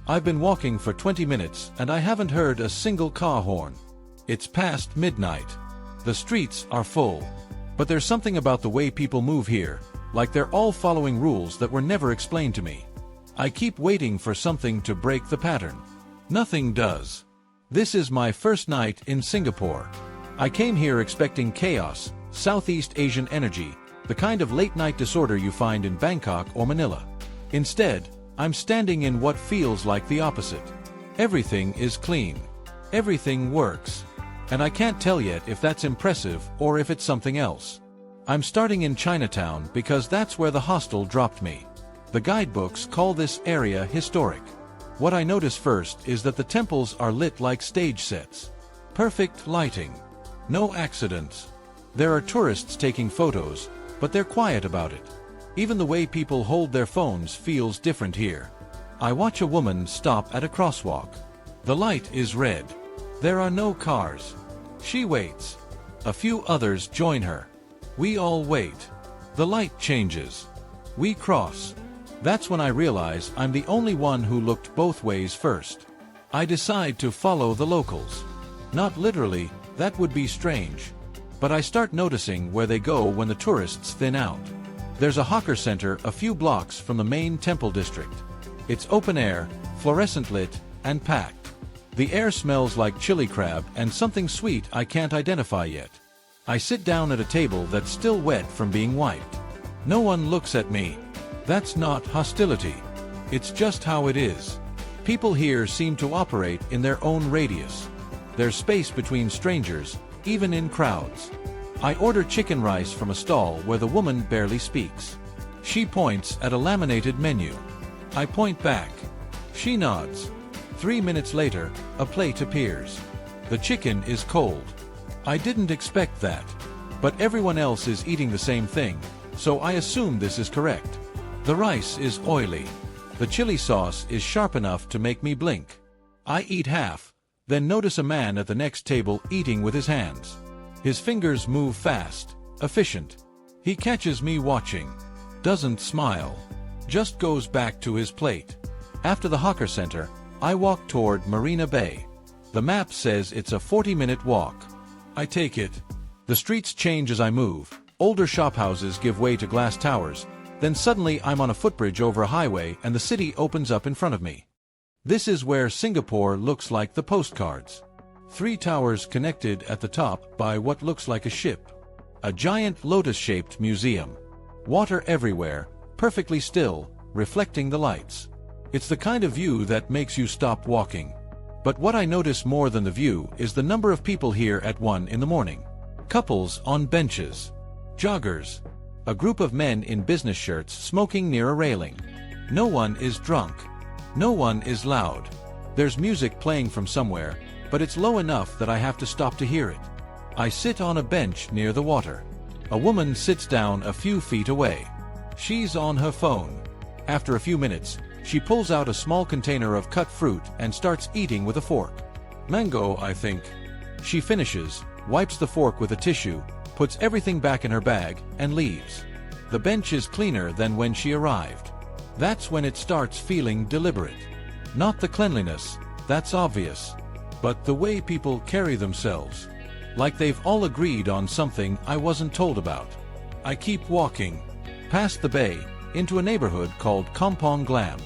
I've been walking for 20 minutes and I haven't heard a single car horn. It's past midnight. The streets are full. But there's something about the way people move here, like they're all following rules that were never explained to me. I keep waiting for something to break the pattern. Nothing does. This is my first night in Singapore. I came here expecting chaos, Southeast Asian energy, the kind of late-night disorder you find in Bangkok or Manila. Instead, I'm standing in what feels like the opposite. Everything is clean. Everything works. And I can't tell yet if that's impressive or if it's something else. I'm starting in Chinatown because that's where the hostel dropped me. The guidebooks call this area historic. What I notice first is that the temples are lit like stage sets. Perfect lighting. No accidents. There are tourists taking photos, but they're quiet about it. Even the way people hold their phones feels different here. I watch a woman stop at a crosswalk. The light is red. There are no cars. She waits. A few others join her. We all wait. The light changes. We cross. That's when I realize I'm the only one who looked both ways first. I decide to follow the locals. Not literally, that would be strange. But I start noticing where they go when the tourists thin out. There's a hawker center a few blocks from the main temple district. It's open air, fluorescent lit, and packed. The air smells like chili crab and something sweet I can't identify yet. I sit down at a table that's still wet from being wiped. No one looks at me. That's not hostility. It's just how it is. People here seem to operate in their own radius. There's space between strangers, even in crowds. I order chicken rice from a stall where the woman barely speaks. She points at a laminated menu. I point back. She nods. 3 minutes later, a plate appears. The chicken is cold. I didn't expect that. But everyone else is eating the same thing, so I assume this is correct. The rice is oily. The chili sauce is sharp enough to make me blink. I eat half, then notice a man at the next table eating with his hands. His fingers move fast, efficient. He catches me watching. Doesn't smile. Just goes back to his plate. After the hawker center, I walk toward Marina Bay. The map says it's a 40-minute walk. I take it. The streets change as I move. Older shophouses give way to glass towers. Then suddenly I'm on a footbridge over a highway and the city opens up in front of me. This is where Singapore looks like the postcards. 3 towers connected at the top by what looks like a ship. A giant lotus-shaped museum. Water everywhere, perfectly still, reflecting the lights. It's the kind of view that makes you stop walking. But what I notice more than the view is the number of people here at 1 in the morning. Couples on benches. Joggers. A group of men in business shirts smoking near a railing. No one is drunk. No one is loud. There's music playing from somewhere, but it's low enough that I have to stop to hear it. I sit on a bench near the water. A woman sits down a few feet away. She's on her phone. After a few minutes, she pulls out a small container of cut fruit and starts eating with a fork. Mango, I think. She finishes, wipes the fork with a tissue, puts everything back in her bag, and leaves. The bench is cleaner than when she arrived. That's when it starts feeling deliberate. Not the cleanliness, that's obvious, but the way people carry themselves. Like they've all agreed on something I wasn't told about. I keep walking. Past the bay, into a neighborhood called Kampong Glam.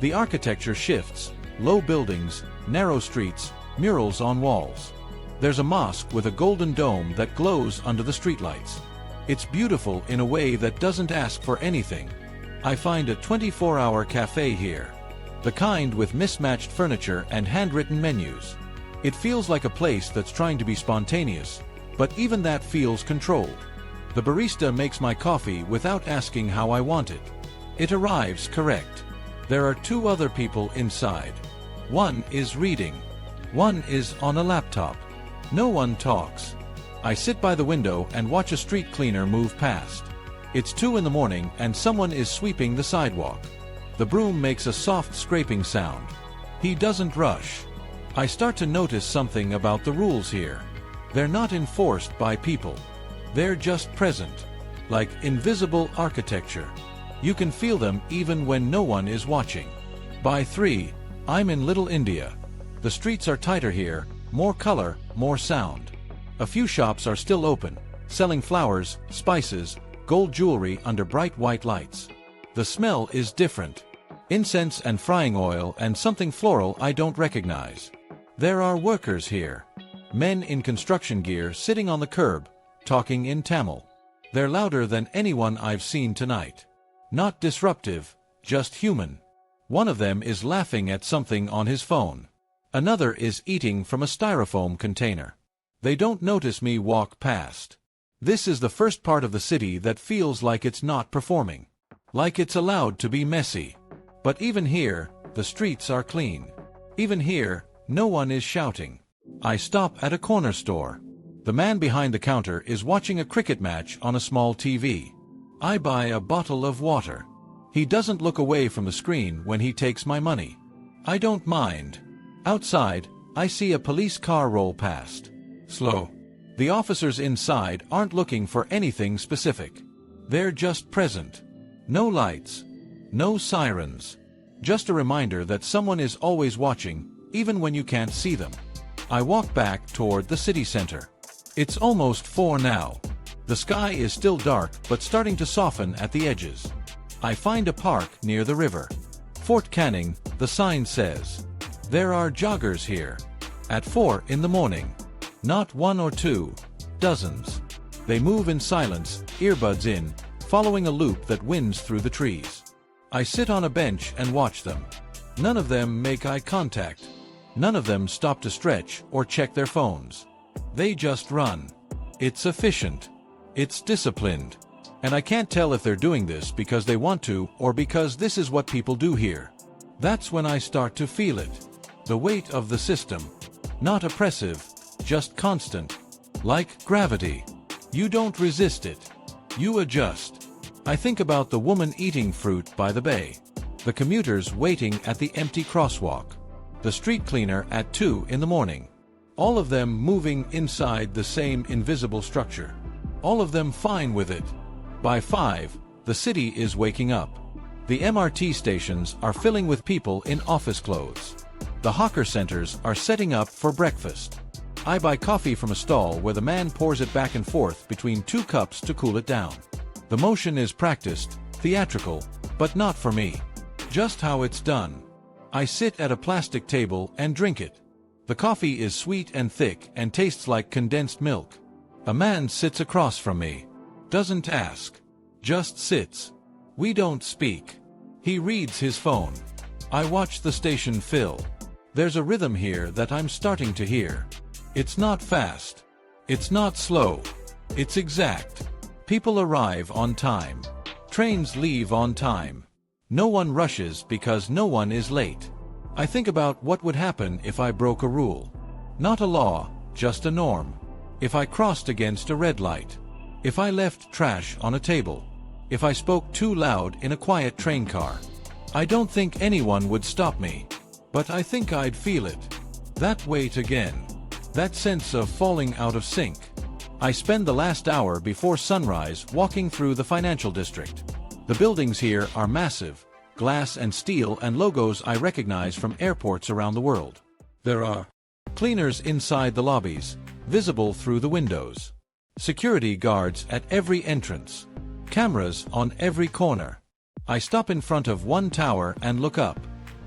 The architecture shifts, low buildings, narrow streets, murals on walls. There's a mosque with a golden dome that glows under the streetlights. It's beautiful in a way that doesn't ask for anything. I find a 24-hour cafe here. The kind with mismatched furniture and handwritten menus. It feels like a place that's trying to be spontaneous, but even that feels controlled. The barista makes my coffee without asking how I want it. It arrives correct. There are 2 other people inside. One is reading. One is on a laptop. No one talks. I sit by the window and watch a street cleaner move past. It's 2 in the morning and someone is sweeping the sidewalk. The broom makes a soft scraping sound. He doesn't rush. I start to notice something about the rules here. They're not enforced by people. They're just present. Like invisible architecture. You can feel them even when no one is watching. By 3, I'm in Little India. The streets are tighter here, more color, more sound. A few shops are still open, selling flowers, spices, gold jewelry under bright white lights. The smell is different. Incense and frying oil and something floral I don't recognize. There are workers here. Men in construction gear sitting on the curb, talking in Tamil. They're louder than anyone I've seen tonight. Not disruptive, just human. One of them is laughing at something on his phone. Another is eating from a styrofoam container. They don't notice me walk past. This is the first part of the city that feels like it's not performing. Like it's allowed to be messy. But even here, the streets are clean. Even here, no one is shouting. I stop at a corner store. The man behind the counter is watching a cricket match on a small TV. I buy a bottle of water. He doesn't look away from the screen when he takes my money. I don't mind. Outside, I see a police car roll past. Slow. The officers inside aren't looking for anything specific. They're just present. No lights. No sirens. Just a reminder that someone is always watching, even when you can't see them. I walk back toward the city center. It's almost 4 now. The sky is still dark but starting to soften at the edges. I find a park near the river. Fort Canning, the sign says. There are joggers here. At 4 in the morning. Not 1 or 2. Dozens. They move in silence, earbuds in, following a loop that winds through the trees. I sit on a bench and watch them. None of them make eye contact. None of them stop to stretch or check their phones. They just run. It's efficient. It's disciplined. And I can't tell if they're doing this because they want to or because this is what people do here. That's when I start to feel it. The weight of the system. Not oppressive, just constant. Like gravity. You don't resist it. You adjust. I think about the woman eating fruit by the bay. The commuters waiting at the empty crosswalk. The street cleaner at 2 in the morning. All of them moving inside the same invisible structure. All of them fine with it. By 5, the city is waking up. The MRT stations are filling with people in office clothes. The hawker centers are setting up for breakfast. I buy coffee from a stall where the man pours it back and forth between 2 cups to cool it down. The motion is practiced, theatrical, but not for me. Just how it's done. I sit at a plastic table and drink it. The coffee is sweet and thick and tastes like condensed milk. A man sits across from me. Doesn't ask. Just sits. We don't speak. He reads his phone. I watch the station fill. There's a rhythm here that I'm starting to hear. It's not fast. It's not slow. It's exact. People arrive on time. Trains leave on time. No one rushes because no one is late. I think about what would happen if I broke a rule. Not a law, just a norm. If I crossed against a red light. If I left trash on a table. If I spoke too loud in a quiet train car. I don't think anyone would stop me. But I think I'd feel it. That weight again. That sense of falling out of sync. I spend the last hour before sunrise walking through the financial district. The buildings here are massive, glass and steel and logos I recognize from airports around the world. There are cleaners inside the lobbies, visible through the windows. Security guards at every entrance. Cameras on every corner. I stop in front of one tower and look up.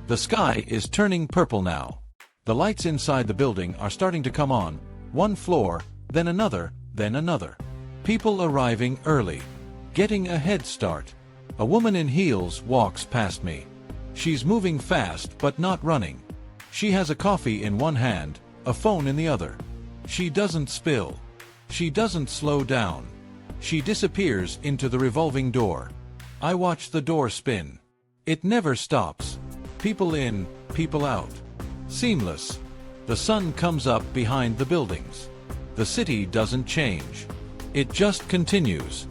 The sky is turning purple now. The lights inside the building are starting to come on, one floor, then another, then another. People arriving early. Getting a head start. A woman in heels walks past me. She's moving fast but not running. She has a coffee in one hand, a phone in the other. She doesn't spill. She doesn't slow down. She disappears into the revolving door. I watch the door spin. It never stops. People in, people out. Seamless. The sun comes up behind the buildings. The city doesn't change. It just continues.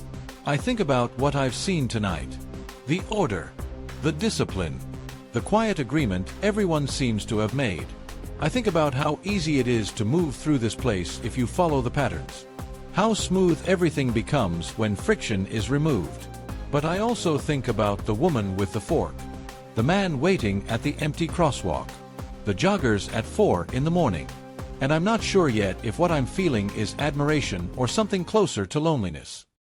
I think about what I've seen tonight. The order. The discipline. The quiet agreement everyone seems to have made. I think about how easy it is to move through this place if you follow the patterns. How smooth everything becomes when friction is removed. But I also think about the woman with the fork. the man waiting at the empty crosswalk, the joggers at 4 in the morning. And I'm not sure yet if what I'm feeling is admiration or something closer to loneliness.